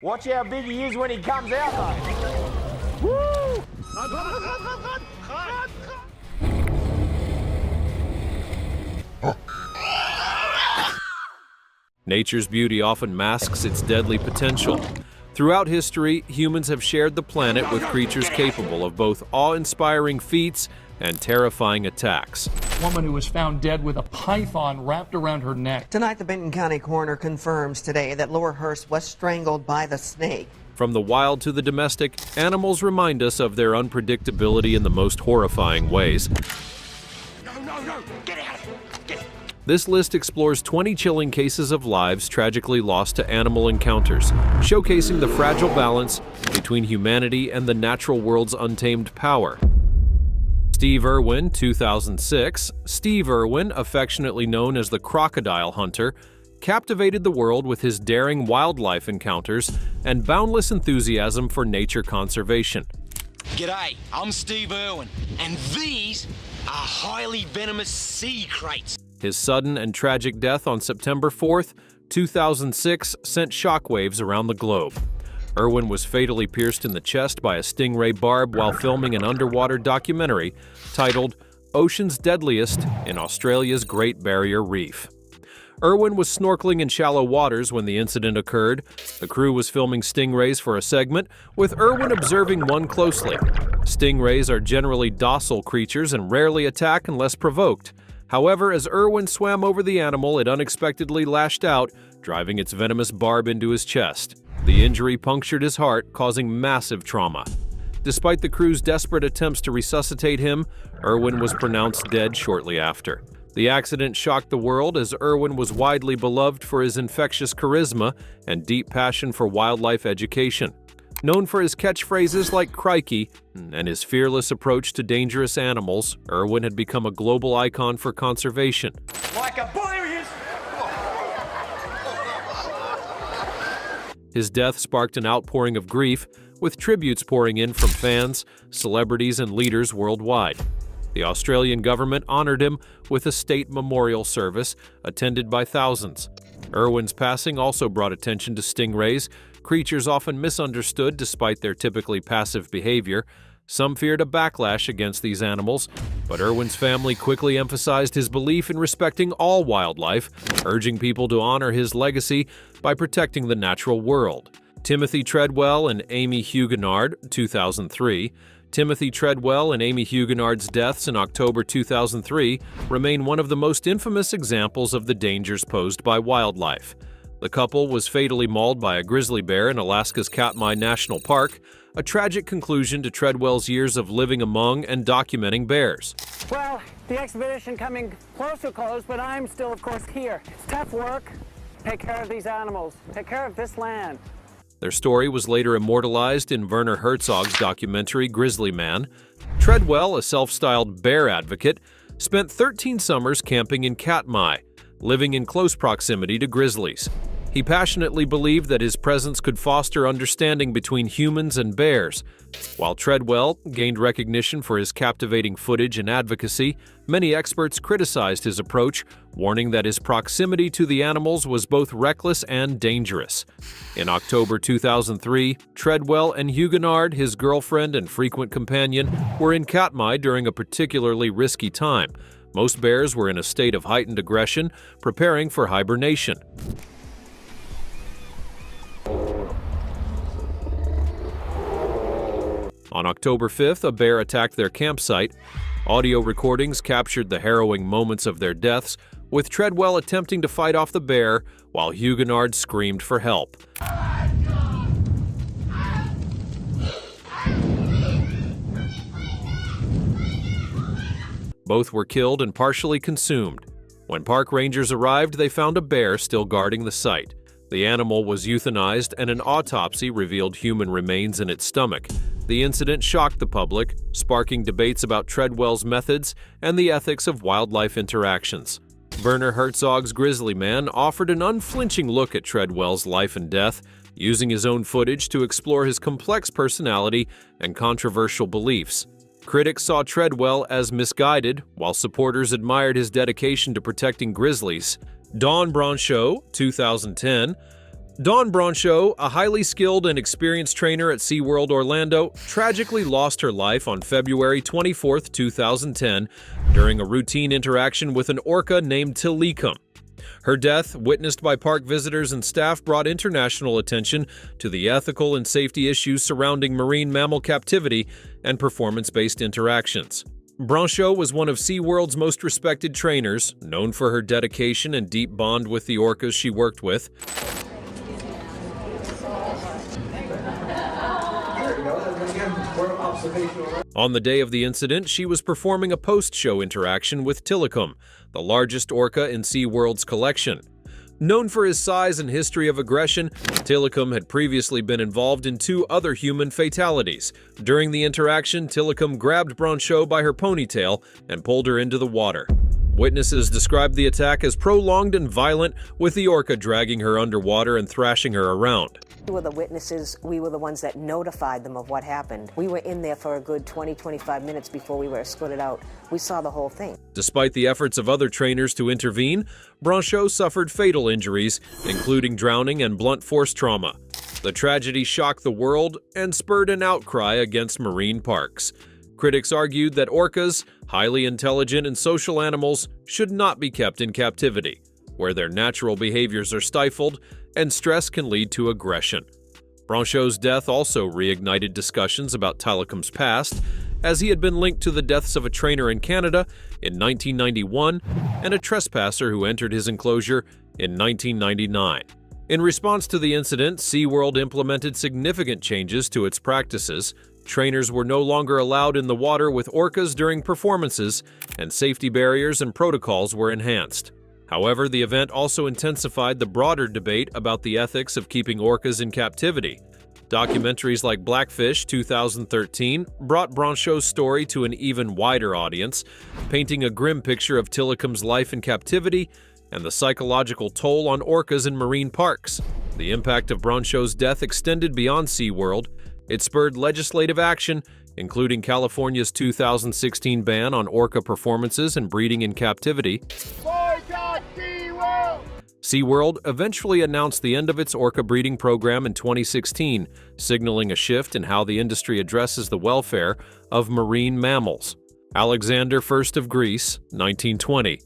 Watch how big he is when he comes out, though. Woo! Nature's beauty often masks its deadly potential. Throughout history, humans have shared the planet with creatures capable of both awe-inspiring feats and terrifying attacks. Woman who was found dead with a python wrapped around her neck. Tonight, the Benton County coroner confirms today that Lower Hurst was strangled by the snake. From the wild to the domestic, animals remind us of their unpredictability in the most horrifying ways. No, get out of here! This list explores 20 chilling cases of lives tragically lost to animal encounters, showcasing the fragile balance between humanity and the natural world's untamed power. Steve Irwin, 2006. Steve Irwin, affectionately known as the Crocodile Hunter, captivated the world with his daring wildlife encounters and boundless enthusiasm for nature conservation. G'day, I'm Steve Irwin, and these are highly venomous sea kraits. His sudden and tragic death on September 4th, 2006 sent shockwaves around the globe. Irwin was fatally pierced in the chest by a stingray barb while filming an underwater documentary titled Ocean's Deadliest in Australia's Great Barrier Reef. Irwin was snorkeling in shallow waters when the incident occurred. The crew was filming stingrays for a segment, with Irwin observing one closely. Stingrays are generally docile creatures and rarely attack unless provoked. However, as Irwin swam over the animal, it unexpectedly lashed out, driving its venomous barb into his chest. The injury punctured his heart, causing massive trauma. Despite the crew's desperate attempts to resuscitate him, Irwin was pronounced dead shortly after. The accident shocked the world as Irwin was widely beloved for his infectious charisma and deep passion for wildlife education. Known for his catchphrases like "crikey" and his fearless approach to dangerous animals, Irwin had become a global icon for conservation. Like a bully he is! His death sparked an outpouring of grief, with tributes pouring in from fans, celebrities, and leaders worldwide. The Australian government honored him with a state memorial service attended by thousands. Irwin's passing also brought attention to stingrays, creatures often misunderstood despite their typically passive behavior. Some feared a backlash against these animals, but Irwin's family quickly emphasized his belief in respecting all wildlife, urging people to honor his legacy by protecting the natural world. Timothy Treadwell and Amy Hugenard, 2003. Timothy Treadwell and Amy Hugenard's deaths in October 2003 remain one of the most infamous examples of the dangers posed by wildlife. The couple was fatally mauled by a grizzly bear in Alaska's Katmai National Park, a tragic conclusion to Treadwell's years of living among and documenting bears. Well, the expedition coming close to a close, but I'm still, of course, here. It's tough work. Take care of these animals. Take care of this land. Their story was later immortalized in Werner Herzog's documentary Grizzly Man. Treadwell, a self-styled bear advocate, spent 13 summers camping in Katmai, living in close proximity to grizzlies. He passionately believed that his presence could foster understanding between humans and bears. While Treadwell gained recognition for his captivating footage and advocacy, many experts criticized his approach, warning that his proximity to the animals was both reckless and dangerous. In October 2003, Treadwell and Hugenard, his girlfriend and frequent companion, were in Katmai during a particularly risky time. Most bears were in a state of heightened aggression, preparing for hibernation. On October 5th, a bear attacked their campsite. Audio recordings captured the harrowing moments of their deaths, with Treadwell attempting to fight off the bear while Hugenard screamed for help. Both were killed and partially consumed. When park rangers arrived, they found a bear still guarding the site. The animal was euthanized, and an autopsy revealed human remains in its stomach. The incident shocked the public, sparking debates about Treadwell's methods and the ethics of wildlife interactions. Werner Herzog's Grizzly Man offered an unflinching look at Treadwell's life and death, using his own footage to explore his complex personality and controversial beliefs. Critics saw Treadwell as misguided, while supporters admired his dedication to protecting grizzlies. Broncho, 2010. Dawn Broncho, a highly skilled and experienced trainer at SeaWorld Orlando, tragically lost her life on February 24, 2010, during a routine interaction with an orca named Tilikum. Her death, witnessed by park visitors and staff, brought international attention to the ethical and safety issues surrounding marine mammal captivity and performance-based interactions. Broncho was one of SeaWorld's most respected trainers, known for her dedication and deep bond with the orcas she worked with. On the day of the incident, she was performing a post-show interaction with Tilikum, the largest orca in SeaWorld's collection. Known for his size and history of aggression, Tilikum had previously been involved in 2 other human fatalities. During the interaction, Tilikum grabbed Broncho by her ponytail and pulled her into the water. Witnesses described the attack as prolonged and violent, with the orca dragging her underwater and thrashing her around. We were the witnesses. We were the ones that notified them of what happened. We were in there for a good 20-25 minutes before we were escorted out. We saw the whole thing. Despite the efforts of other trainers to intervene, Broncho suffered fatal injuries, including drowning and blunt force trauma. The tragedy shocked the world and spurred an outcry against marine parks. Critics argued that orcas, highly intelligent and social animals, should not be kept in captivity, where their natural behaviors are stifled and stress can lead to aggression. Broncho's death also reignited discussions about Tilikum's past, as he had been linked to the deaths of a trainer in Canada in 1991 and a trespasser who entered his enclosure in 1999. In response to the incident, SeaWorld implemented significant changes to its practices. Trainers were no longer allowed in the water with orcas during performances, and safety barriers and protocols were enhanced. However, the event also intensified the broader debate about the ethics of keeping orcas in captivity. Documentaries like Blackfish 2013 brought Broncho's story to an even wider audience, painting a grim picture of Tilikum's life in captivity and the psychological toll on orcas in marine parks. The impact of Broncho's death extended beyond SeaWorld. It spurred legislative action, including California's 2016 ban on orca performances and breeding in captivity. SeaWorld eventually announced the end of its orca breeding program in 2016, signaling a shift in how the industry addresses the welfare of marine mammals. Alexander I of Greece, 1920.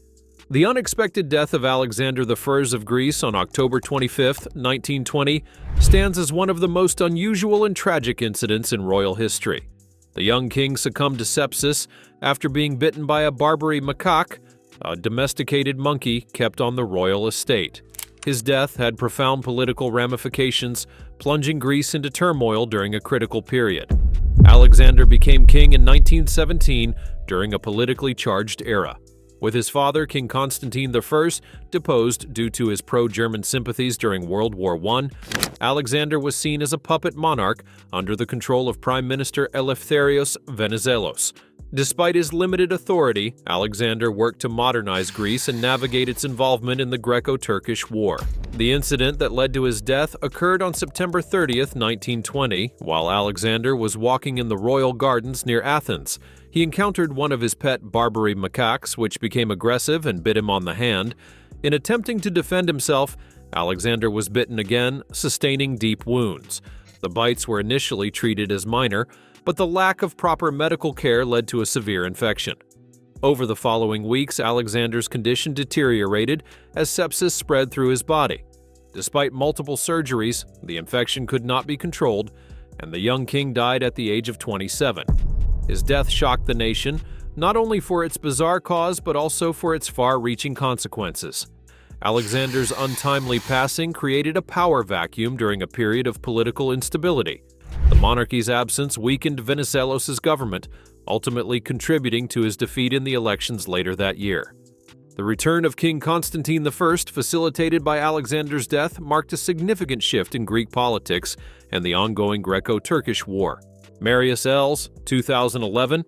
The unexpected death of Alexander I of Greece on October 25, 1920, stands as one of the most unusual and tragic incidents in royal history. The young king succumbed to sepsis after being bitten by a Barbary macaque, a domesticated monkey kept on the royal estate. His death had profound political ramifications, plunging Greece into turmoil during a critical period. Alexander became king in 1917 during a politically charged era. With his father, King Constantine I, deposed due to his pro-German sympathies during World War I, Alexander was seen as a puppet monarch under the control of Prime Minister Eleftherios Venizelos. Despite his limited authority, Alexander worked to modernize Greece and navigate its involvement in the Greco-Turkish War. The incident that led to his death occurred on September 30, 1920, while Alexander was walking in the royal gardens near Athens. He encountered one of his pet Barbary macaques, which became aggressive and bit him on the hand. In attempting to defend himself, Alexander was bitten again, sustaining deep wounds. The bites were initially treated as minor, but the lack of proper medical care led to a severe infection. Over the following weeks, Alexander's condition deteriorated as sepsis spread through his body. Despite multiple surgeries, the infection could not be controlled, and the young king died at the age of 27. His death shocked the nation, not only for its bizarre cause but also for its far-reaching consequences. Alexander's untimely passing created a power vacuum during a period of political instability. The monarchy's absence weakened Venizelos' government, ultimately contributing to his defeat in the elections later that year. The return of King Constantine I, facilitated by Alexander's death, marked a significant shift in Greek politics and the ongoing Greco-Turkish War. Marius Els, 2011.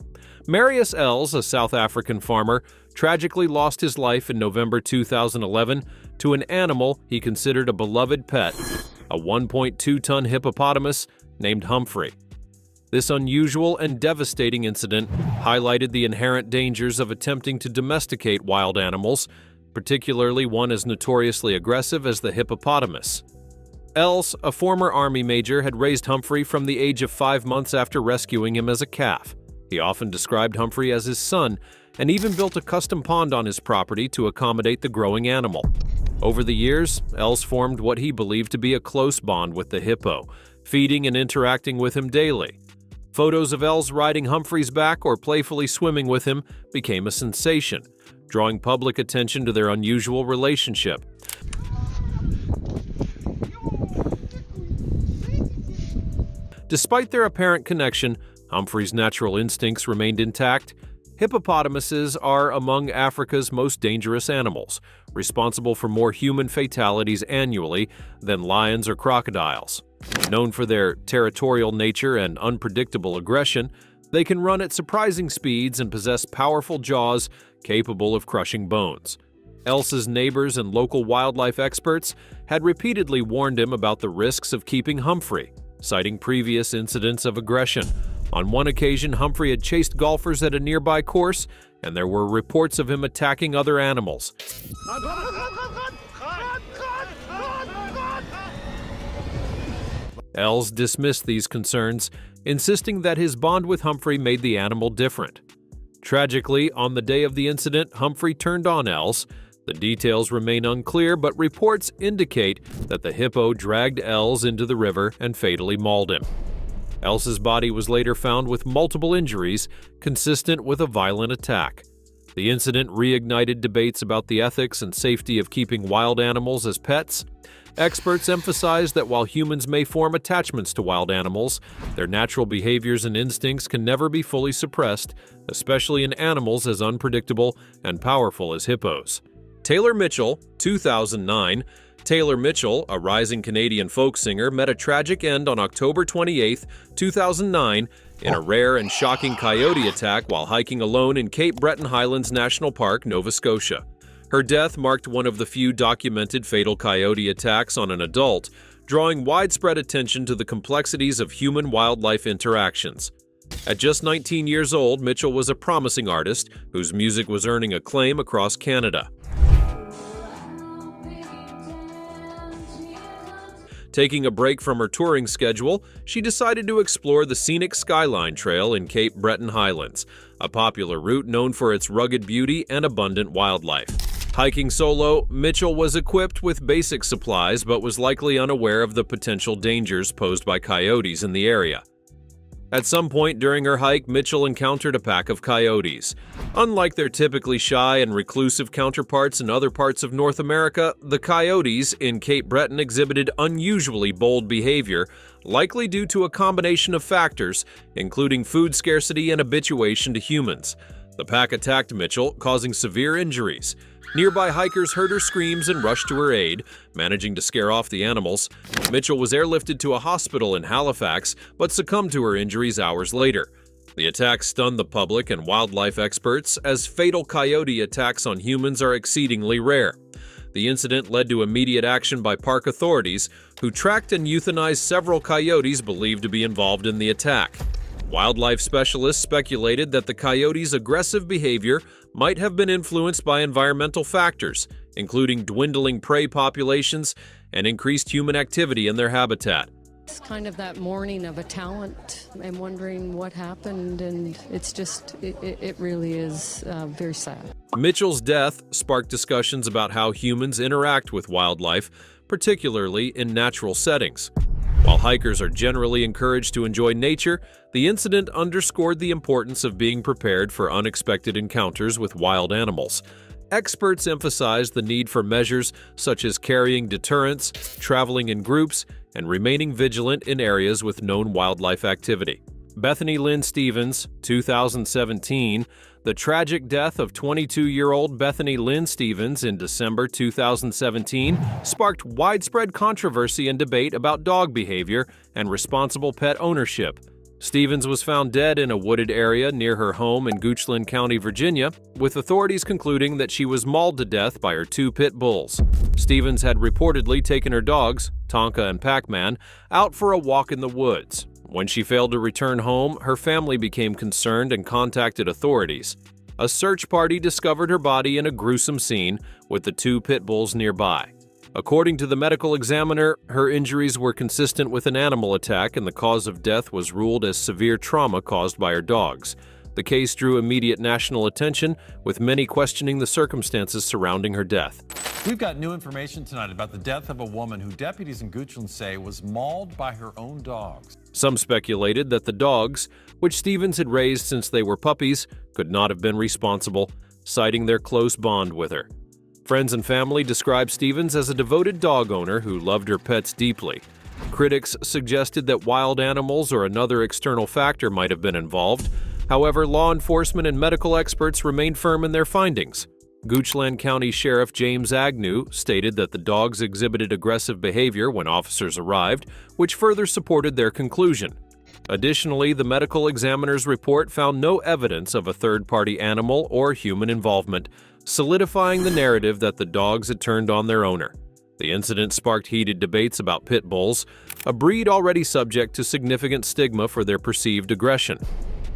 Marius Els, a South African farmer, tragically lost his life in November 2011 to an animal he considered a beloved pet, a 1.2-ton hippopotamus named Humphrey. This unusual and devastating incident highlighted the inherent dangers of attempting to domesticate wild animals, particularly one as notoriously aggressive as the hippopotamus. Els, a former Army major, had raised Humphrey from the age of 5 months after rescuing him as a calf. He often described Humphrey as his son and even built a custom pond on his property to accommodate the growing animal. Over the years, Els formed what he believed to be a close bond with the hippo, feeding and interacting with him daily. Photos of Els riding Humphrey's back or playfully swimming with him became a sensation, drawing public attention to their unusual relationship. Despite their apparent connection, Humphrey's natural instincts remained intact. Hippopotamuses are among Africa's most dangerous animals, responsible for more human fatalities annually than lions or crocodiles. Known for their territorial nature and unpredictable aggression, they can run at surprising speeds and possess powerful jaws capable of crushing bones. Els's neighbors and local wildlife experts had repeatedly warned him about the risks of keeping Humphrey, citing previous incidents of aggression. On one occasion, Humphrey had chased golfers at a nearby course, and there were reports of him attacking other animals. Els dismissed these concerns, insisting that his bond with Humphrey made the animal different. Tragically, on the day of the incident, Humphrey turned on Els. The details remain unclear, but reports indicate that the hippo dragged Els into the river and fatally mauled him. Els's body was later found with multiple injuries, consistent with a violent attack. The incident reignited debates about the ethics and safety of keeping wild animals as pets. Experts emphasize that while humans may form attachments to wild animals, their natural behaviors and instincts can never be fully suppressed, especially in animals as unpredictable and powerful as hippos. Taylor Mitchell, 2009. Taylor Mitchell, a rising Canadian folk singer, met a tragic end on October 28, 2009, in a rare and shocking coyote attack while hiking alone in Cape Breton Highlands National Park, Nova Scotia. Her death marked one of the few documented fatal coyote attacks on an adult, drawing widespread attention to the complexities of human-wildlife interactions. At just 19 years old, Mitchell was a promising artist whose music was earning acclaim across Canada. Taking a break from her touring schedule, she decided to explore the scenic Skyline Trail in Cape Breton Highlands, a popular route known for its rugged beauty and abundant wildlife. Hiking solo, Mitchell was equipped with basic supplies but was likely unaware of the potential dangers posed by coyotes in the area. At some point during her hike, Mitchell encountered a pack of coyotes. Unlike their typically shy and reclusive counterparts in other parts of North America, the coyotes in Cape Breton exhibited unusually bold behavior, likely due to a combination of factors, including food scarcity and habituation to humans. The pack attacked Mitchell, causing severe injuries. Nearby hikers heard her screams and rushed to her aid, managing to scare off the animals. Mitchell was airlifted to a hospital in Halifax, but succumbed to her injuries hours later. The attack stunned the public and wildlife experts, as fatal coyote attacks on humans are exceedingly rare. The incident led to immediate action by park authorities, who tracked and euthanized several coyotes believed to be involved in the attack. Wildlife specialists speculated that the coyotes' aggressive behavior might have been influenced by environmental factors, including dwindling prey populations and increased human activity in their habitat. It's kind of that mourning of a talent. I'm wondering what happened, and it's just, it really is very sad. Mitchell's death sparked discussions about how humans interact with wildlife, particularly in natural settings. While hikers are generally encouraged to enjoy nature, the incident underscored the importance of being prepared for unexpected encounters with wild animals. Experts emphasized the need for measures such as carrying deterrents, traveling in groups, and remaining vigilant in areas with known wildlife activity. Bethany Lynn Stevens, 2017. The tragic death of 22-year-old Bethany Lynn Stevens in December 2017 sparked widespread controversy and debate about dog behavior and responsible pet ownership. Stevens was found dead in a wooded area near her home in Goochland County, Virginia, with authorities concluding that she was mauled to death by her 2 pit bulls. Stevens had reportedly taken her dogs, Tonka and Pac-Man, out for a walk in the woods. When she failed to return home, her family became concerned and contacted authorities. A search party discovered her body in a gruesome scene with the 2 pit bulls nearby. According to the medical examiner, her injuries were consistent with an animal attack and the cause of death was ruled as severe trauma caused by her dogs. The case drew immediate national attention, with many questioning the circumstances surrounding her death. We've got new information tonight about the death of a woman who deputies in Goochland say was mauled by her own dogs. Some speculated that the dogs, which Stevens had raised since they were puppies, could not have been responsible, citing their close bond with her. Friends and family described Stevens as a devoted dog owner who loved her pets deeply. Critics suggested that wild animals or another external factor might have been involved. However, law enforcement and medical experts remained firm in their findings. Goochland County Sheriff James Agnew stated that the dogs exhibited aggressive behavior when officers arrived, which further supported their conclusion. Additionally, the medical examiner's report found no evidence of a third-party animal or human involvement, solidifying the narrative that the dogs had turned on their owner. The incident sparked heated debates about pit bulls, a breed already subject to significant stigma for their perceived aggression.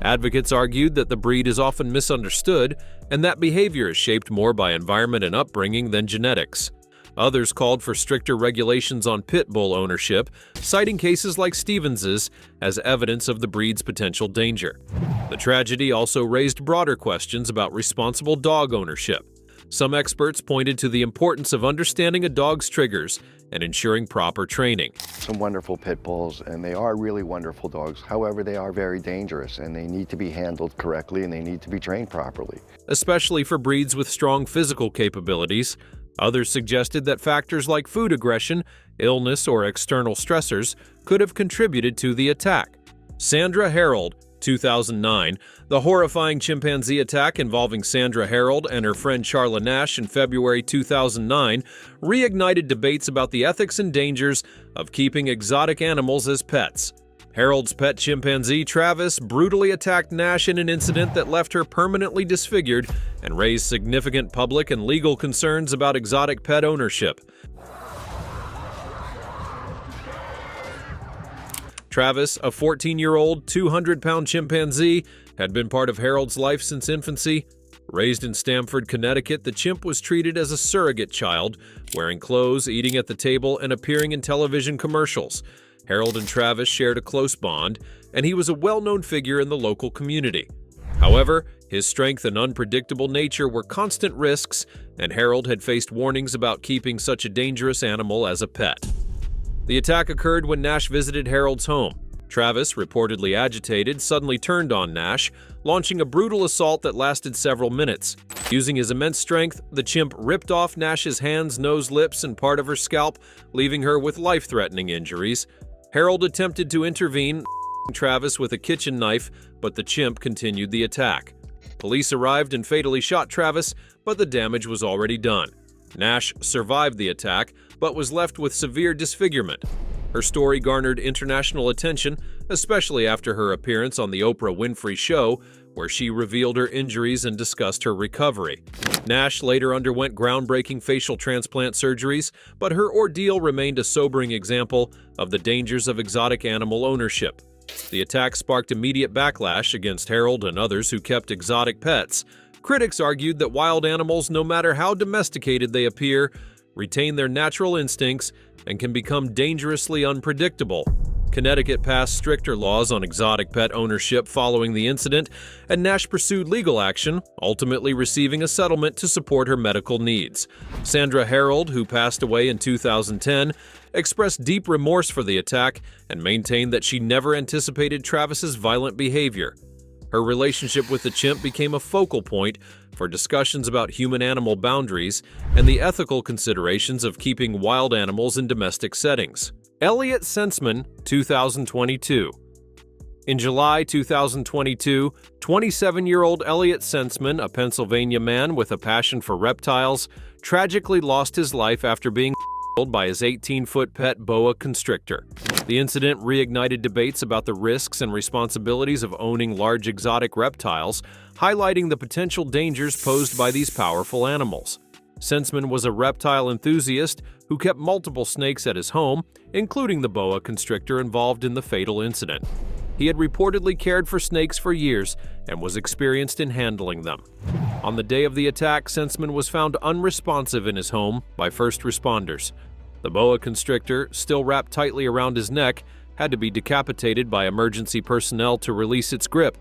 Advocates argued that the breed is often misunderstood and that behavior is shaped more by environment and upbringing than genetics. Others called for stricter regulations on pit bull ownership, citing cases like Stevens's as evidence of the breed's potential danger. The tragedy also raised broader questions about responsible dog ownership. Some experts pointed to the importance of understanding a dog's triggers and ensuring proper training. Some wonderful pit bulls, and they are really wonderful dogs. However, they are very dangerous, and they need to be handled correctly, and they need to be trained properly. Especially for breeds with strong physical capabilities. Others suggested that factors like food aggression, illness, or external stressors could have contributed to the attack. Sandra Harold, 2009, the horrifying chimpanzee attack involving Sandra Harold and her friend Charla Nash in February 2009 reignited debates about the ethics and dangers of keeping exotic animals as pets. Harold's pet chimpanzee Travis brutally attacked Nash in an incident that left her permanently disfigured and raised significant public and legal concerns about exotic pet ownership. Travis, a 14-year-old, 200-pound chimpanzee, had been part of Harold's life since infancy. Raised in Stamford, Connecticut, the chimp was treated as a surrogate child, wearing clothes, eating at the table, and appearing in television commercials. Harold and Travis shared a close bond, and he was a well-known figure in the local community. However, his strength and unpredictable nature were constant risks, and Harold had faced warnings about keeping such a dangerous animal as a pet. The attack occurred when Nash visited Harold's home. Travis, reportedly agitated, suddenly turned on Nash, launching a brutal assault that lasted several minutes. Using his immense strength, the chimp ripped off Nash's hands, nose, lips, and part of her scalp, leaving her with life-threatening injuries. Harold attempted to intervene, Travis with a kitchen knife, but the chimp continued the attack. Police arrived and fatally shot Travis, but the damage was already done. Nash survived the attack, but was left with severe disfigurement. Her story garnered international attention, especially after her appearance on The Oprah Winfrey Show, where she revealed her injuries and discussed her recovery. Nash later underwent groundbreaking facial transplant surgeries, but her ordeal remained a sobering example of the dangers of exotic animal ownership. The attack sparked immediate backlash against Harold and others who kept exotic pets. Critics argued that wild animals, no matter how domesticated they appear, retain their natural instincts and can become dangerously unpredictable. Connecticut passed stricter laws on exotic pet ownership following the incident, and Nash pursued legal action, ultimately receiving a settlement to support her medical needs. Sandra Harold, who passed away in 2010, expressed deep remorse for the attack and maintained that she never anticipated Travis's violent behavior. Her relationship with the chimp became a focal point for discussions about human-animal boundaries and the ethical considerations of keeping wild animals in domestic settings. Elliot Sensman, 2022. In July 2022, 27-year-old Elliot Sensman, a Pennsylvania man with a passion for reptiles, tragically lost his life after being by his 18-foot pet boa constrictor. The incident reignited debates about the risks and responsibilities of owning large exotic reptiles, highlighting the potential dangers posed by these powerful animals. Sensman was a reptile enthusiast who kept multiple snakes at his home, including the boa constrictor involved in the fatal incident. He had reportedly cared for snakes for years and was experienced in handling them. On the day of the attack, Sensman was found unresponsive in his home by first responders. The boa constrictor, still wrapped tightly around his neck, had to be decapitated by emergency personnel to release its grip.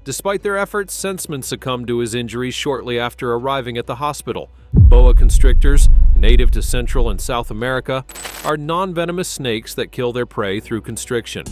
Despite their efforts, Sensman succumbed to his injuries shortly after arriving at the hospital. Boa constrictors, native to Central and South America, are non-venomous snakes that kill their prey through constriction.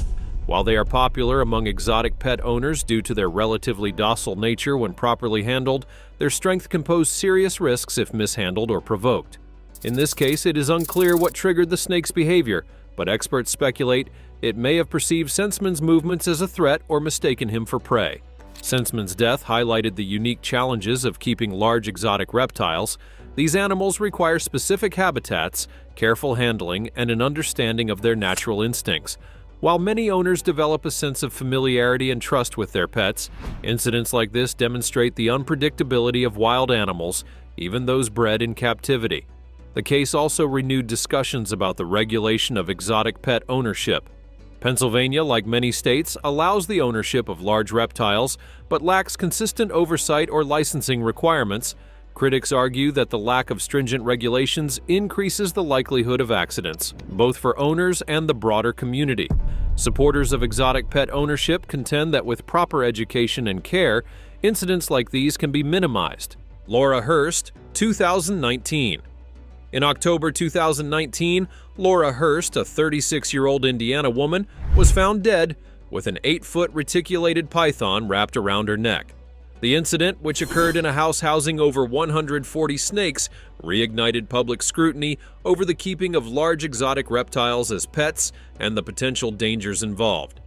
While they are popular among exotic pet owners due to their relatively docile nature when properly handled, their strength can pose serious risks if mishandled or provoked. In this case, it is unclear what triggered the snake's behavior, but experts speculate it may have perceived Sensman's movements as a threat or mistaken him for prey. Sensman's death highlighted the unique challenges of keeping large exotic reptiles. These animals require specific habitats, careful handling, and an understanding of their natural instincts. While many owners develop a sense of familiarity and trust with their pets, incidents like this demonstrate the unpredictability of wild animals, even those bred in captivity. The case also renewed discussions about the regulation of exotic pet ownership. Pennsylvania, like many states, allows the ownership of large reptiles, but lacks consistent oversight or licensing requirements. Critics argue that the lack of stringent regulations increases the likelihood of accidents, both for owners and the broader community. Supporters of exotic pet ownership contend that with proper education and care, incidents like these can be minimized. Laura Hurst, 2019. In October 2019, Laura Hurst, a 36-year-old Indiana woman, was found dead with an 8-foot reticulated python wrapped around her neck. The incident, which occurred in a house housing over 140 snakes, reignited public scrutiny over the keeping of large exotic reptiles as pets and the potential dangers involved.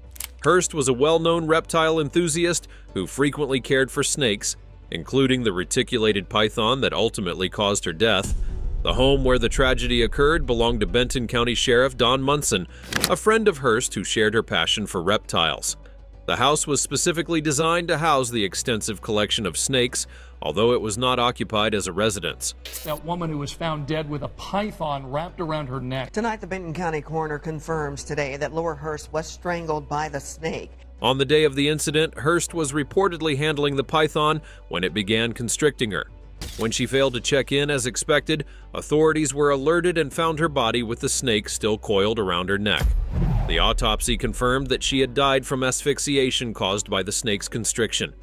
Hurst was a well-known reptile enthusiast who frequently cared for snakes, including the reticulated python that ultimately caused her death. The home where the tragedy occurred belonged to Benton County Sheriff Don Munson, a friend of Hurst who shared her passion for reptiles. The house was specifically designed to house the extensive collection of snakes, although it was not occupied as a residence. That woman who was found dead with a python wrapped around her neck. Tonight, the Benton County coroner confirms today that Laura Hurst was strangled by the snake. On the day of the incident, Hurst was reportedly handling the python when it began constricting her. When she failed to check in as expected, authorities were alerted and found her body with the snake still coiled around her neck. The autopsy confirmed that she had died from asphyxiation caused by the snake's constriction.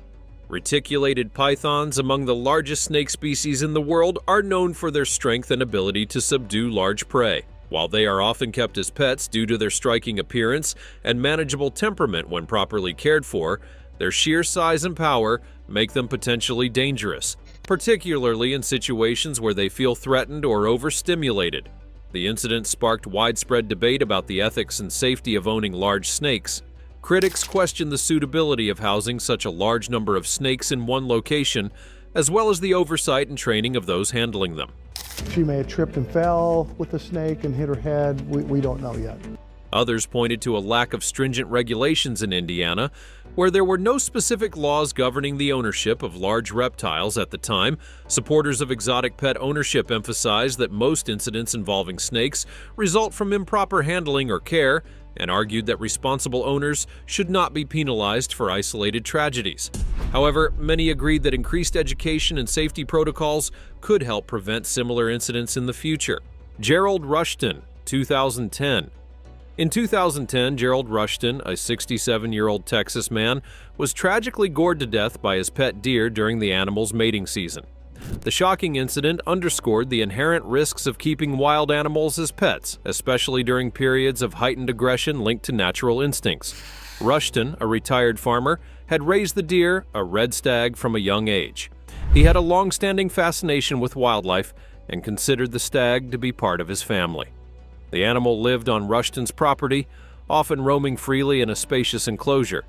Reticulated pythons, among the largest snake species in the world, are known for their strength and ability to subdue large prey. While they are often kept as pets due to their striking appearance and manageable temperament when properly cared for, their sheer size and power make them potentially dangerous, particularly in situations where they feel threatened or overstimulated. The incident sparked widespread debate about the ethics and safety of owning large snakes. Critics question the suitability of housing such a large number of snakes in one location, as well as the oversight and training of those handling them. She may have tripped and fell with the snake and hit her head. We don't know yet. Others pointed to a lack of stringent regulations in Indiana, where there were no specific laws governing the ownership of large reptiles at the time. Supporters of exotic pet ownership emphasized that most incidents involving snakes result from improper handling or care, and argued that responsible owners should not be penalized for isolated tragedies. However, many agreed that increased education and safety protocols could help prevent similar incidents in the future. Gerald Rushton, 2010. In 2010, Gerald Rushton, a 67-year-old Texas man, was tragically gored to death by his pet deer during the animal's mating season. The shocking incident underscored the inherent risks of keeping wild animals as pets, especially during periods of heightened aggression linked to natural instincts. Rushton, a retired farmer, had raised the deer, a red stag, from a young age. He had a long-standing fascination with wildlife and considered the stag to be part of his family. The animal lived on Rushton's property, often roaming freely in a spacious enclosure.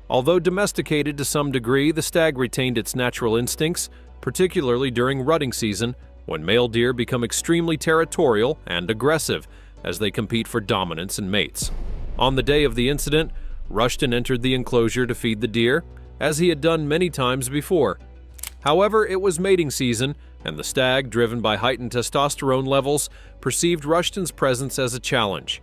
Although domesticated to some degree, the stag retained its natural instincts, particularly during rutting season, when male deer become extremely territorial and aggressive as they compete for dominance and mates. On the day of the incident, Rushton entered the enclosure to feed the deer, as he had done many times before. However, it was mating season, and the stag, driven by heightened testosterone levels, perceived Rushton's presence as a challenge.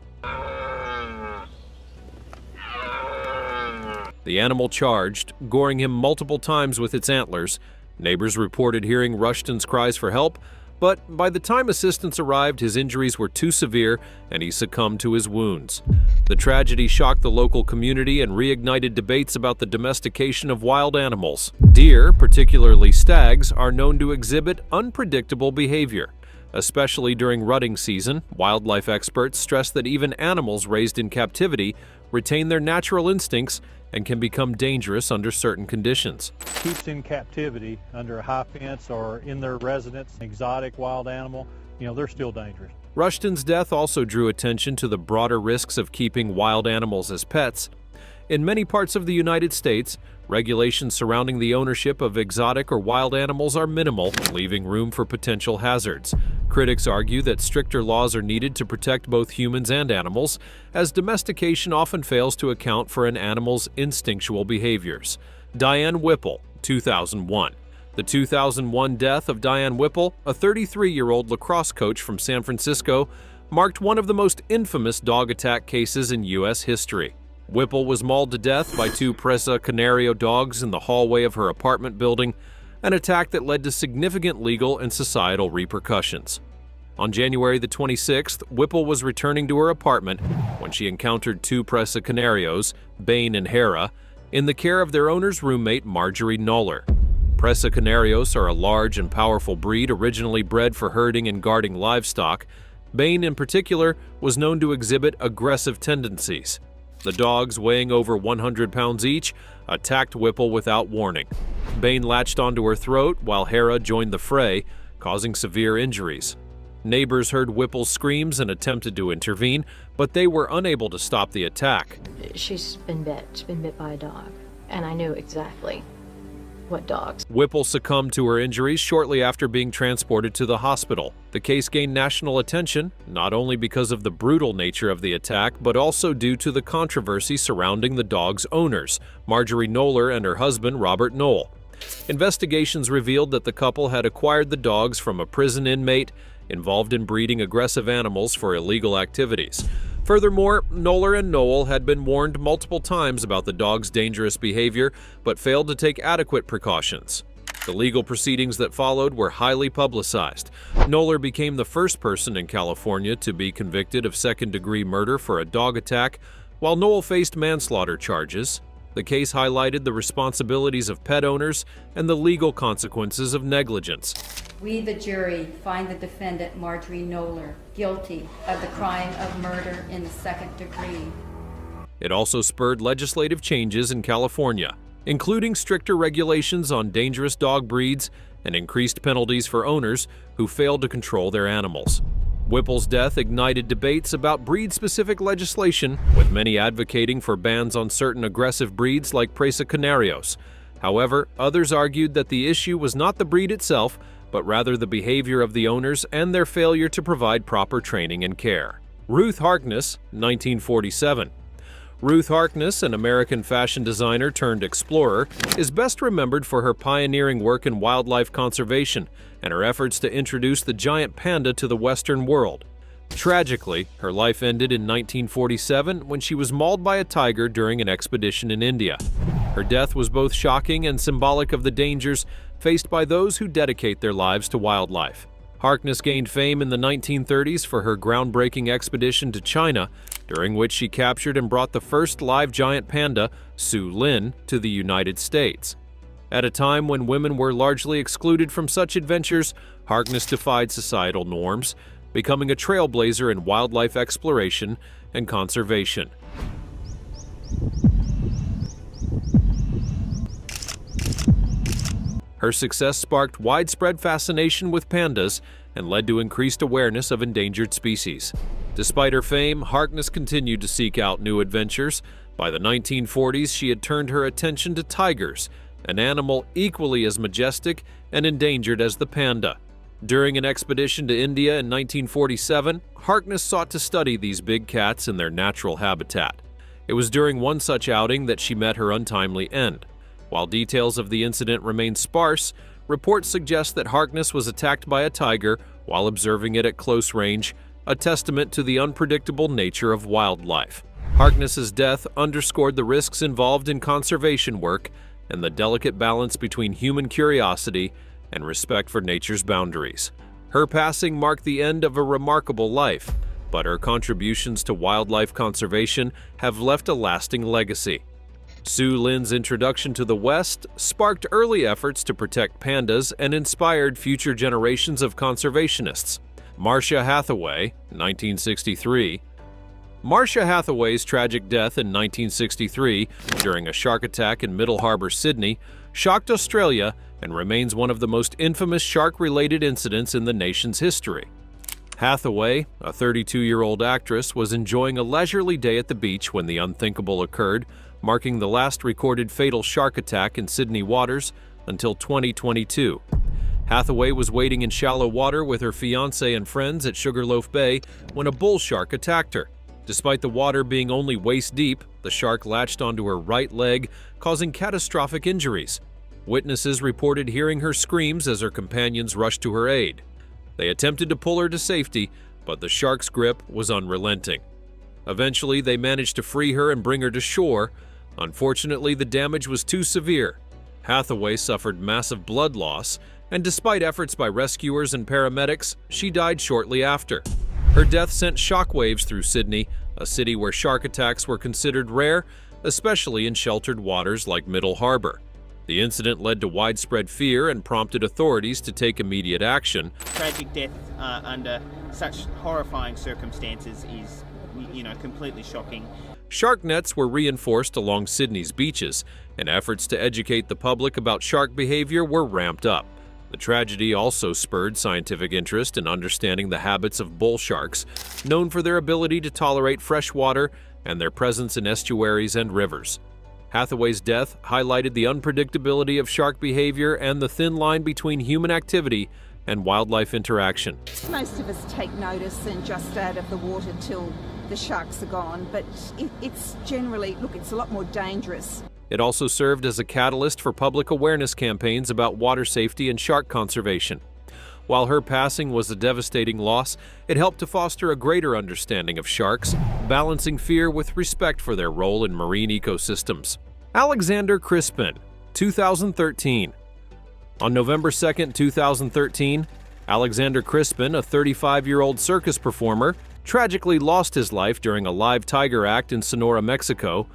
The animal charged, goring him multiple times with its antlers. Neighbors reported hearing Rushton's cries for help, But by the time assistance arrived, his injuries were too severe and he succumbed to his wounds. The tragedy shocked the local community and reignited debates about the domestication of wild animals. Deer, particularly stags, are known to exhibit unpredictable behavior. Especially during rutting season, wildlife experts stress that even animals raised in captivity retain their natural instincts and can become dangerous under certain conditions. Keeps in captivity under a high fence or in their residence, an exotic wild animal, they're still dangerous. Rushton's death also drew attention to the broader risks of keeping wild animals as pets. In many parts of the United States, regulations surrounding the ownership of exotic or wild animals are minimal, leaving room for potential hazards. Critics argue that stricter laws are needed to protect both humans and animals, as domestication often fails to account for an animal's instinctual behaviors. Diane Whipple, 2001. The 2001 death of Diane Whipple, a 33-year-old lacrosse coach from San Francisco, marked one of the most infamous dog attack cases in U.S. history. Whipple was mauled to death by two Presa Canario dogs in the hallway of her apartment building, an attack that led to significant legal and societal repercussions. On January the 26th, Whipple was returning to her apartment when she encountered two Presa Canarios, Bane and Hera, in the care of their owner's roommate Marjorie Knoller. Presa Canarios are a large and powerful breed originally bred for herding and guarding livestock. Bane, in particular, was known to exhibit aggressive tendencies. The dogs, weighing over 100 pounds each, attacked Whipple without warning. Bane latched onto her throat while Hera joined the fray, causing severe injuries. Neighbors heard Whipple's screams and attempted to intervene, but they were unable to stop the attack. She's been bit by a dog, and I knew exactly what dogs. Whipple succumbed to her injuries shortly after being transported to the hospital. The case gained national attention, not only because of the brutal nature of the attack, but also due to the controversy surrounding the dog's owners, Marjorie Knoller and her husband, Robert Knoll. Investigations revealed that the couple had acquired the dogs from a prison inmate involved in breeding aggressive animals for illegal activities. Furthermore, Knoller and Knoll had been warned multiple times about the dog's dangerous behavior, but failed to take adequate precautions. The legal proceedings that followed were highly publicized. Knoller became the first person in California to be convicted of second-degree murder for a dog attack, while Knoll faced manslaughter charges. The case highlighted the responsibilities of pet owners and the legal consequences of negligence. We, the jury, find the defendant, Marjorie Knoller, guilty of the crime of murder in the second degree. It also spurred legislative changes in California, including stricter regulations on dangerous dog breeds and increased penalties for owners who failed to control their animals. Whipple's death ignited debates about breed-specific legislation, with many advocating for bans on certain aggressive breeds like Presa Canarios. However, others argued that the issue was not the breed itself, but rather the behavior of the owners and their failure to provide proper training and care. Ruth Harkness, 1947. Ruth Harkness, an American fashion designer turned explorer, is best remembered for her pioneering work in wildlife conservation and her efforts to introduce the giant panda to the Western world. Tragically, her life ended in 1947 when she was mauled by a tiger during an expedition in India. Her death was both shocking and symbolic of the dangers faced by those who dedicate their lives to wildlife. Harkness gained fame in the 1930s for her groundbreaking expedition to China, during which she captured and brought the first live giant panda, Lynn, to the United States. At a time when women were largely excluded from such adventures, Harkness defied societal norms, becoming a trailblazer in wildlife exploration and conservation. Her success sparked widespread fascination with pandas and led to increased awareness of endangered species. Despite her fame, Harkness continued to seek out new adventures. By the 1940s, she had turned her attention to tigers, an animal equally as majestic and endangered as the panda. During an expedition to India in 1947, Harkness sought to study these big cats in their natural habitat. It was during one such outing that she met her untimely end. While details of the incident remain sparse, reports suggest that Harkness was attacked by a tiger while observing it at close range, a testament to the unpredictable nature of wildlife. Harkness's death underscored the risks involved in conservation work and the delicate balance between human curiosity and respect for nature's boundaries. Her passing marked the end of a remarkable life, but her contributions to wildlife conservation have left a lasting legacy. Sue Lynn's introduction to the West sparked early efforts to protect pandas and inspired future generations of conservationists. Marcia Hathaway, 1963. Marcia Hathaway's tragic death in 1963 during a shark attack in Middle Harbour, Sydney, shocked Australia and remains one of the most infamous shark-related incidents in the nation's history. Hathaway, a 32-year-old actress, was enjoying a leisurely day at the beach when the unthinkable occurred, marking the last recorded fatal shark attack in Sydney waters until 2022. Hathaway was waiting in shallow water with her fiancé and friends at Sugarloaf Bay when a bull shark attacked her. Despite the water being only waist deep, the shark latched onto her right leg, causing catastrophic injuries. Witnesses reported hearing her screams as her companions rushed to her aid. They attempted to pull her to safety, but the shark's grip was unrelenting. Eventually, they managed to free her and bring her to shore. Unfortunately, the damage was too severe. Hathaway suffered massive blood loss, and despite efforts by rescuers and paramedics, she died shortly after. Her death sent shockwaves through Sydney, a city where shark attacks were considered rare, especially in sheltered waters like Middle Harbour. The incident led to widespread fear and prompted authorities to take immediate action. Tragic death under such horrifying circumstances is, completely shocking. Shark nets were reinforced along Sydney's beaches, and efforts to educate the public about shark behavior were ramped up. The tragedy also spurred scientific interest in understanding the habits of bull sharks, known for their ability to tolerate fresh water and their presence in estuaries and rivers. Hathaway's death highlighted the unpredictability of shark behavior and the thin line between human activity and wildlife interaction. Most of us take notice and just stay out of the water till the sharks are gone, but it's generally, it's a lot more dangerous. It also served as a catalyst for public awareness campaigns about water safety and shark conservation. While her passing was a devastating loss, it helped to foster a greater understanding of sharks, balancing fear with respect for their role in marine ecosystems. Alexander Crispen, 2013. On November 2, 2013, Alexander Crispen, a 35-year-old circus performer, tragically lost his life during a live tiger act in Sonora, Mexico.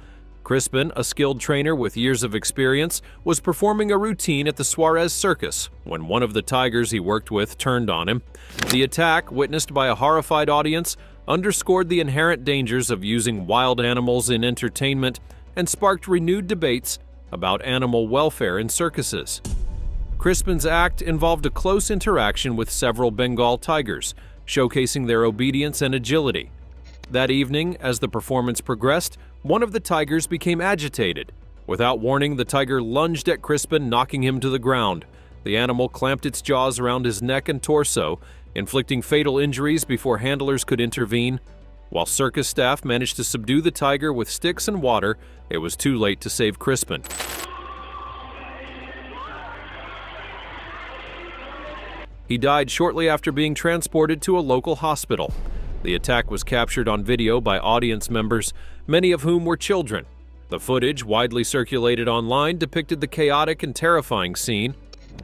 Crispen, a skilled trainer with years of experience, was performing a routine at the Suarez Circus when one of the tigers he worked with turned on him. The attack, witnessed by a horrified audience, underscored the inherent dangers of using wild animals in entertainment and sparked renewed debates about animal welfare in circuses. Crispen's act involved a close interaction with several Bengal tigers, showcasing their obedience and agility. That evening, as the performance progressed, one of the tigers became agitated. Without warning, the tiger lunged at Crispen, knocking him to the ground. The animal clamped its jaws around his neck and torso, inflicting fatal injuries before handlers could intervene. While circus staff managed to subdue the tiger with sticks and water, it was too late to save Crispen. He died shortly after being transported to a local hospital. The attack was captured on video by audience members, many of whom were children. The footage, widely circulated online, depicted the chaotic and terrifying scene.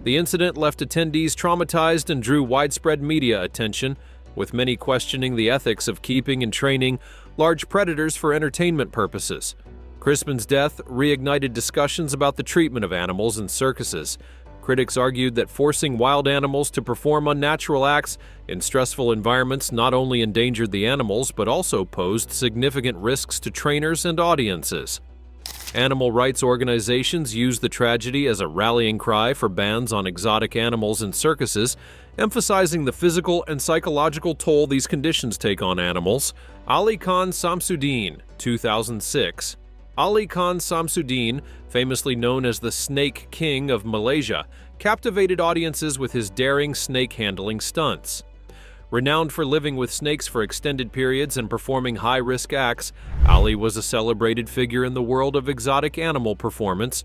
The incident left attendees traumatized and drew widespread media attention, with many questioning the ethics of keeping and training large predators for entertainment purposes. Crispen's death reignited discussions about the treatment of animals in circuses. Critics argued that forcing wild animals to perform unnatural acts in stressful environments not only endangered the animals but also posed significant risks to trainers and audiences. Animal rights organizations used the tragedy as a rallying cry for bans on exotic animals in circuses, emphasizing the physical and psychological toll these conditions take on animals. Khan Samsudin, 2006. Khan Samsudin, famously known as the Snake King of Malaysia, captivated audiences with his daring snake-handling stunts. Renowned for living with snakes for extended periods and performing high-risk acts, Ali was a celebrated figure in the world of exotic animal performance.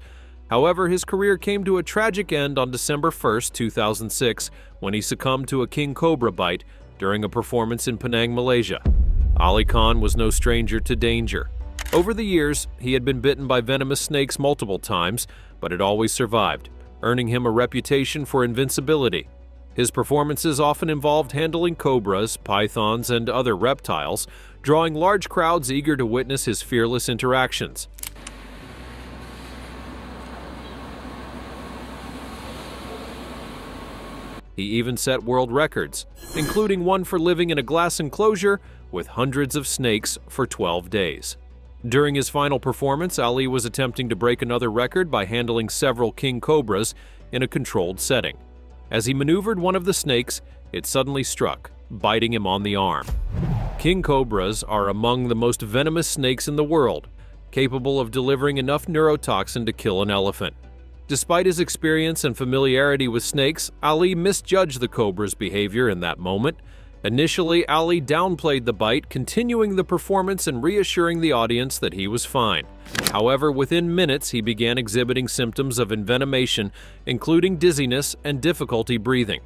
However, his career came to a tragic end on December 1, 2006, when he succumbed to a king cobra bite during a performance in Penang, Malaysia. Ali Khan was no stranger to danger. Over the years, he had been bitten by venomous snakes multiple times, but had always survived, earning him a reputation for invincibility. His performances often involved handling cobras, pythons, and other reptiles, drawing large crowds eager to witness his fearless interactions. He even set world records, including one for living in a glass enclosure with hundreds of snakes for 12 days. During his final performance, Ali was attempting to break another record by handling several king cobras in a controlled setting. As he maneuvered one of the snakes, it suddenly struck, biting him on the arm. King cobras are among the most venomous snakes in the world, capable of delivering enough neurotoxin to kill an elephant. Despite his experience and familiarity with snakes, Ali misjudged the cobra's behavior in that moment. Initially, Ali downplayed the bite, continuing the performance and reassuring the audience that he was fine. However, within minutes, he began exhibiting symptoms of envenomation, including dizziness and difficulty breathing.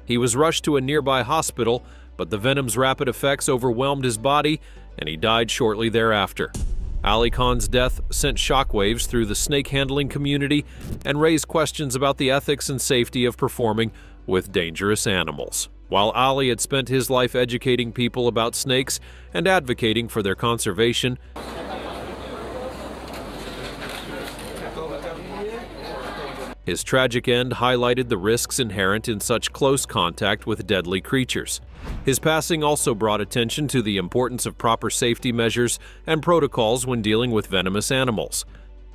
He was rushed to a nearby hospital, but the venom's rapid effects overwhelmed his body, and he died shortly thereafter. Ali Khan's death sent shockwaves through the snake handling community and raised questions about the ethics and safety of performing with dangerous animals. While Ali had spent his life educating people about snakes and advocating for their conservation, his tragic end highlighted the risks inherent in such close contact with deadly creatures. His passing also brought attention to the importance of proper safety measures and protocols when dealing with venomous animals.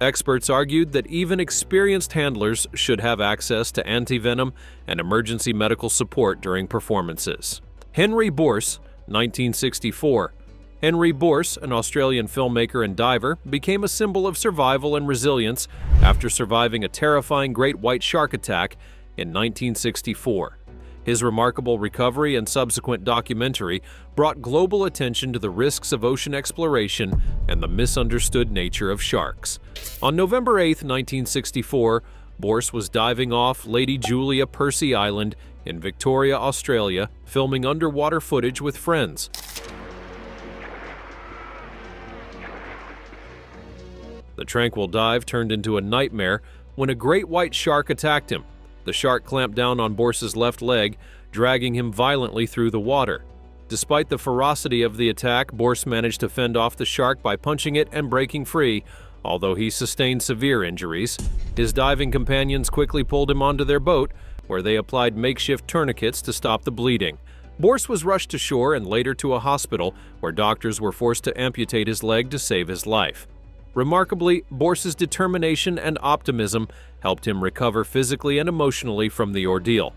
Experts argued that even experienced handlers should have access to anti-venom and emergency medical support during performances. Henry Boris, 1964. Henry Boris, an Australian filmmaker and diver, became a symbol of survival and resilience after surviving a terrifying great white shark attack in 1964. His remarkable recovery and subsequent documentary brought global attention to the risks of ocean exploration and the misunderstood nature of sharks. On November 8, 1964, Boris was diving off Lady Julia Percy Island in Victoria, Australia, filming underwater footage with friends. The tranquil dive turned into a nightmare when a great white shark attacked him. The shark clamped down on Boris's left leg, dragging him violently through the water. Despite the ferocity of the attack, Boris managed to fend off the shark by punching it and breaking free, although he sustained severe injuries. His diving companions quickly pulled him onto their boat, where they applied makeshift tourniquets to stop the bleeding. Boris was rushed to shore and later to a hospital, where doctors were forced to amputate his leg to save his life. Remarkably, Boris's determination and optimism helped him recover physically and emotionally from the ordeal.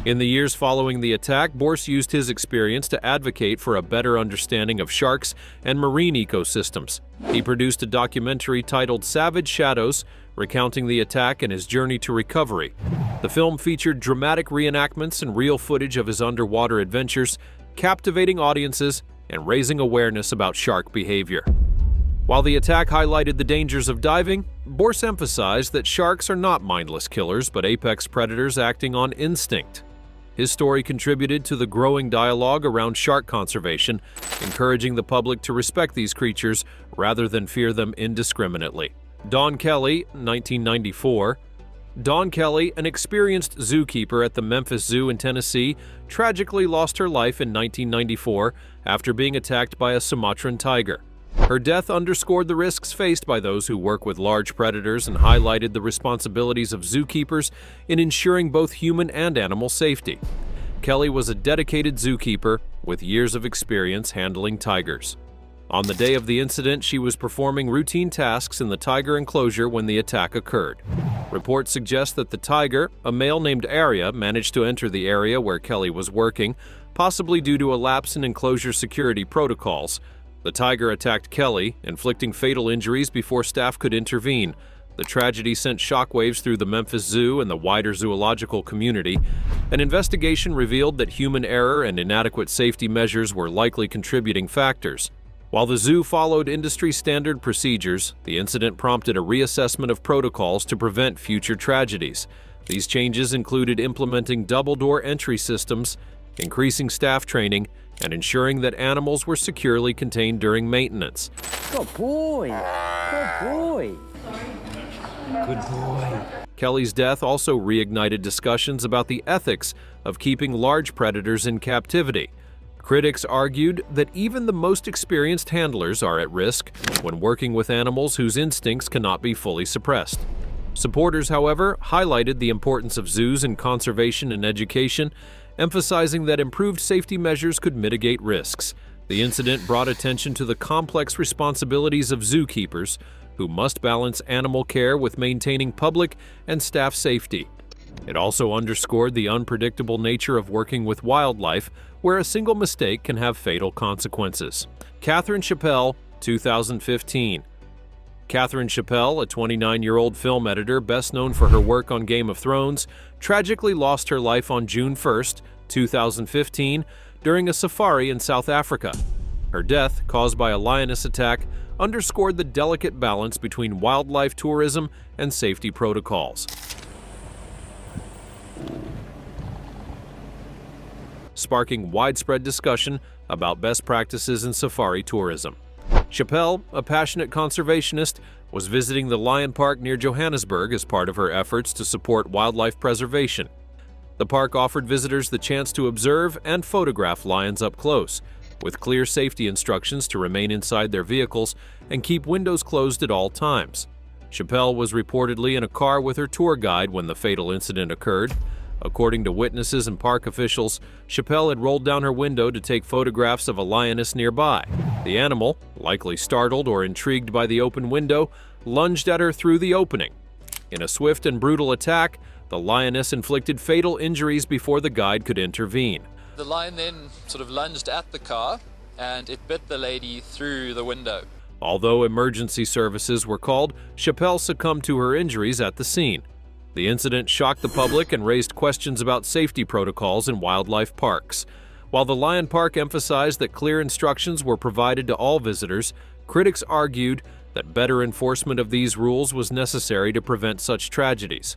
In the years following the attack, Boris used his experience to advocate for a better understanding of sharks and marine ecosystems. He produced a documentary titled Savage Shadows, recounting the attack and his journey to recovery. The film featured dramatic reenactments and real footage of his underwater adventures, captivating audiences and raising awareness about shark behavior. While the attack highlighted the dangers of diving, Boris emphasized that sharks are not mindless killers but apex predators acting on instinct. His story contributed to the growing dialogue around shark conservation, encouraging the public to respect these creatures rather than fear them indiscriminately. Dawn Kelly, 1994. Dawn Kelly, an experienced zookeeper at the Memphis Zoo in Tennessee, tragically lost her life in 1994 after being attacked by a Sumatran tiger. Her death underscored the risks faced by those who work with large predators and highlighted the responsibilities of zookeepers in ensuring both human and animal safety. Kelly was a dedicated zookeeper with years of experience handling tigers. On the day of the incident, she was performing routine tasks in the tiger enclosure when the attack occurred. Reports suggest that the tiger, a male named Arya, managed to enter the area where Kelly was working, possibly due to a lapse in enclosure security protocols. The tiger attacked Kelly, inflicting fatal injuries before staff could intervene. The tragedy sent shockwaves through the Memphis Zoo and the wider zoological community. An investigation revealed that human error and inadequate safety measures were likely contributing factors. While the zoo followed industry-standard procedures, the incident prompted a reassessment of protocols to prevent future tragedies. These changes included implementing double-door entry systems, increasing staff training, and ensuring that animals were securely contained during maintenance. Good boy. Good boy. Good boy. Kelly's death also reignited discussions about the ethics of keeping large predators in captivity. Critics argued that even the most experienced handlers are at risk when working with animals whose instincts cannot be fully suppressed. Supporters, however, highlighted the importance of zoos in conservation and education, emphasizing that improved safety measures could mitigate risks. The incident brought attention to the complex responsibilities of zookeepers, who must balance animal care with maintaining public and staff safety. It also underscored the unpredictable nature of working with wildlife, where a single mistake can have fatal consequences. Katherine Chappelle, 2015. Katherine Chappelle, a 29-year-old film editor best known for her work on Game of Thrones, tragically lost her life on June 1, 2015, during a safari in South Africa. Her death, caused by a lioness attack, underscored the delicate balance between wildlife tourism and safety protocols. Sparking widespread discussion about best practices in safari tourism. Chappelle, a passionate conservationist, was visiting the lion park near Johannesburg as part of her efforts to support wildlife preservation. The park offered visitors the chance to observe and photograph lions up close, with clear safety instructions to remain inside their vehicles and keep windows closed at all times. Chappelle was reportedly in a car with her tour guide when the fatal incident occurred. According to witnesses and park officials, Chappelle had rolled down her window to take photographs of a lioness nearby. The animal, likely startled or intrigued by the open window, lunged at her through the opening. In a swift and brutal attack, the lioness inflicted fatal injuries before the guide could intervene. The lion then sort of lunged at the car and it bit the lady through the window. Although emergency services were called, Chappelle succumbed to her injuries at the scene. The incident shocked the public and raised questions about safety protocols in wildlife parks. While the Lion Park emphasized that clear instructions were provided to all visitors, critics argued that better enforcement of these rules was necessary to prevent such tragedies.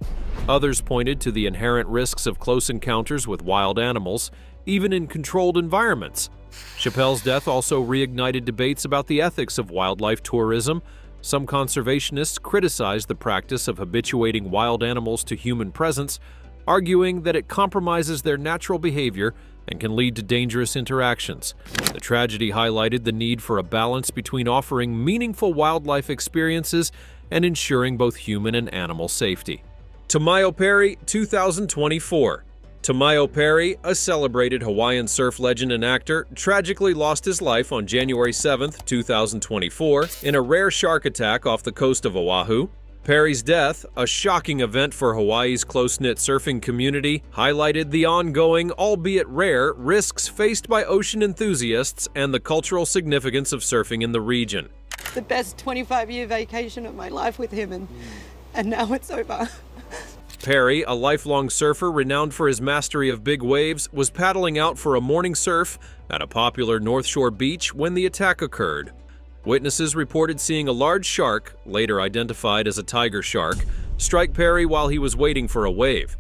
Others pointed to the inherent risks of close encounters with wild animals, even in controlled environments. Chappelle's death also reignited debates about the ethics of wildlife tourism. Some conservationists criticized the practice of habituating wild animals to human presence, arguing that it compromises their natural behavior and can lead to dangerous interactions. The tragedy highlighted the need for a balance between offering meaningful wildlife experiences and ensuring both human and animal safety. Tamayo Perry, 2024. Tamayo Perry, a celebrated Hawaiian surf legend and actor, tragically lost his life on January 7, 2024, in a rare shark attack off the coast of Oahu. Perry's death, a shocking event for Hawaii's close-knit surfing community, highlighted the ongoing, albeit rare, risks faced by ocean enthusiasts and the cultural significance of surfing in the region. The best 25-year vacation of my life with him, and now it's over. Perry, a lifelong surfer renowned for his mastery of big waves, was paddling out for a morning surf at a popular North Shore beach when the attack occurred. Witnesses reported seeing a large shark, later identified as a tiger shark, strike Perry while he was waiting for a wave.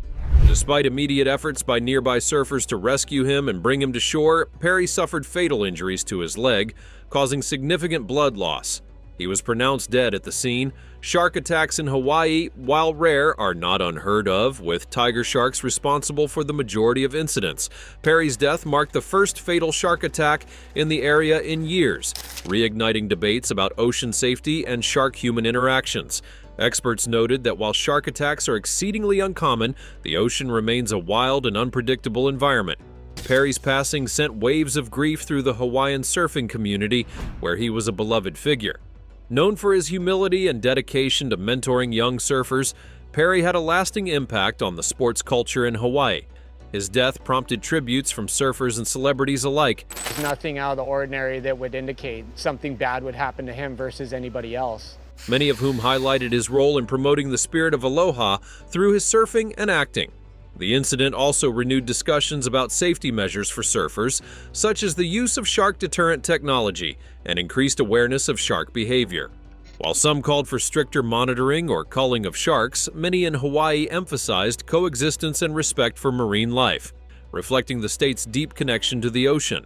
Despite immediate efforts by nearby surfers to rescue him and bring him to shore, Perry suffered fatal injuries to his leg, causing significant blood loss. He was pronounced dead at the scene. Shark attacks in Hawaii, while rare, are not unheard of, with tiger sharks responsible for the majority of incidents. Perry's death marked the first fatal shark attack in the area in years, reigniting debates about ocean safety and shark-human interactions. Experts noted that while shark attacks are exceedingly uncommon, the ocean remains a wild and unpredictable environment. Perry's passing sent waves of grief through the Hawaiian surfing community, where he was a beloved figure. Known for his humility and dedication to mentoring young surfers, Perry had a lasting impact on the sports culture in Hawaii. His death prompted tributes from surfers and celebrities alike. There's nothing out of the ordinary that would indicate something bad would happen to him versus anybody else. Many of whom highlighted his role in promoting the spirit of aloha through his surfing and acting. The incident also renewed discussions about safety measures for surfers, such as the use of shark deterrent technology and increased awareness of shark behavior. While some called for stricter monitoring or culling of sharks, many in Hawaii emphasized coexistence and respect for marine life, reflecting the state's deep connection to the ocean.